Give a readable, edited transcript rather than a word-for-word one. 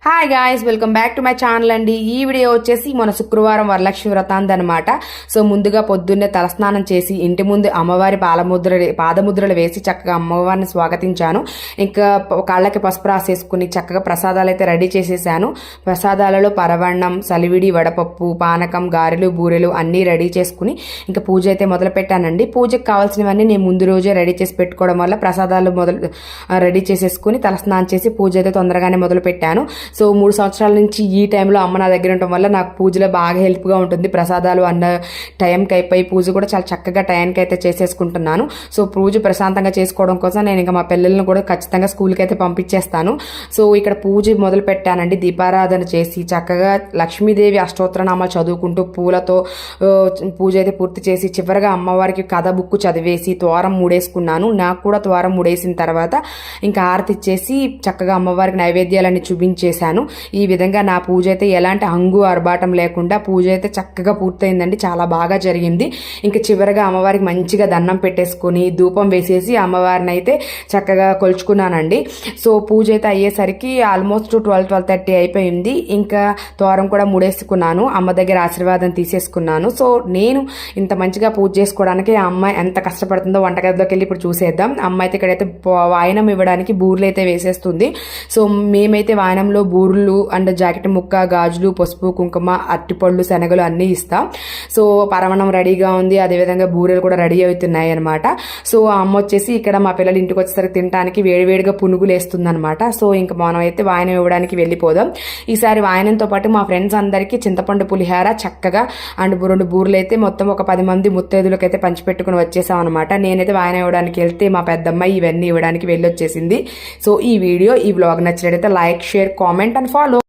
Hi guys, welcome back to my channel అండి. ఈ video వచ్చేసి మన శుక్రవారం వరలక్ష్మి వ్రతాంది అనమాట. సో ముందుగా పొద్దున్నే తలస్నానం చేసి ఇంటి ముందు అమ్మవారి పాదముద్రలు వేసి చక్కగా అమ్మవారిని స్వాగతించాను. ఇంకా కాళ్ళకి పసుపు రాసేసుకుని చక్కగా ప్రసాదాలు అయితే రెడీ చేసేసాను. ప్రసాదాలలో పరవన్నం, సలివిడి, వడపప్పు, పానకం, గారెలు, బూరెలు అన్నీ రెడీ చేసుకుని ఇంకా పూజ అయితే మొదలు పెట్టానండి. పూజకు కావాల్సినవన్నీ నేను ముందు రోజే రెడీ చేసి పెట్టుకోవడం వల్ల ప్రసాదాలు రెడీ చేసేసుకుని తలస్నానం చేసి పూజ అయితే తొందరగానే మొదలు పెట్టాను. సో 3 సంవత్సరాల నుంచి ఈ టైంలో అమ్మ నా దగ్గర ఉండటం వల్ల నాకు పూజలో బాగా హెల్ప్గా ఉంటుంది. ప్రసాదాలు అన్న టైంకి అయిపోయి పూజ కూడా చాలా చక్కగా టైంకి అయితే చేసేసుకుంటున్నాను. సో పూజ ప్రశాంతంగా చేసుకోవడం కోసం నేను ఇంకా మా పిల్లలను కూడా ఖచ్చితంగా స్కూల్కి అయితే పంపించేస్తాను. సో ఇక్కడ పూజ మొదలు పెట్టానండి. దీపారాధన చేసి చక్కగా లక్ష్మీదేవి అష్టోత్తరనామాలు చదువుకుంటూ పూలతో పూజ అయితే పూర్తి చేసి చివరిగా అమ్మవారికి కథ బుక్ చదివేసి ద్వారం మూడేసుకున్నాను. నాకు కూడా ద్వారం మూడేసిన తర్వాత ఇంకా హారతి ఇచ్చేసి చక్కగా అమ్మవారికి నైవేద్యాలన్నీ చూపించేసాను. ఈ విధంగా నా పూజ అయితే ఎలాంటి హంగు ఆర్భాటం లేకుండా పూజ అయితే చక్కగా పూర్తయిందండి. చాలా బాగా జరిగింది. ఇంకా చివరిగా అమ్మవారికి మంచిగా దండం పెట్టేసుకుని ధూపం వేసేసి అమ్మవారిని అయితే చక్కగా కొలుచుకున్నానండి. సో పూజ అయితే అయ్యేసరికి ఆల్మోస్ట్ 12-12:30 అయిపోయింది. ఇంకా ద్వారం కూడా ముడేసుకున్నాను. అమ్మ దగ్గర ఆశీర్వాదం తీసేసుకున్నాను. సో నేను ఇంత మంచిగా పూజ చేసుకోవడానికి ఆ అమ్మాయి ఎంత కష్టపడుతుందో వంటగదిలోకి వెళ్ళి ఇప్పుడు చూసేద్దాం. అమ్మ అయితే ఇక్కడైతే వాయనం ఇవ్వడానికి బూర్లు అయితే వేసేస్తుంది. సో మేమైతే వాయనంలో బూర్లు అండ్ జాకెట్ ముక్క, గాజులు, పసుపు, కుంకుమ, అరటిపళ్ళు, శనగలు అన్నీ ఇస్తాం. సో పరమణం రెడీగా ఉంది. అదేవిధంగా బూరెలు కూడా రెడీ అవుతున్నాయి అనమాట. సో అమ్మ వచ్చేసి ఇక్కడ మా పిల్లలు ఇంటికి వచ్చేసరికి తినడానికి వేడివేడిగా పునుగులు వేస్తుంది అనమాట. సో ఇంకా మనం అయితే వాయనం ఇవ్వడానికి వెళ్ళిపోదాం. ఈసారి వాయనంతో పాటు మా ఫ్రెండ్స్ అందరికీ చింతపండు పులిహార చక్కగా అండ్ 2 బూరెలు అయితే మొత్తం ఒక 10 మంది ముత్తైదులకు అయితే పంచిపెట్టుకుని వచ్చేసాం అనమాట. నేనైతే వాయనం ఇవ్వడానికి వెళ్తే మా పెద్దమ్మాయి ఇవన్నీ ఇవ్వడానికి వెళ్ళొచ్చేసింది. సో ఈ వీడియో, ఈ వ్లాగ్ నచ్చినట్లయితే like, share, comment and follow.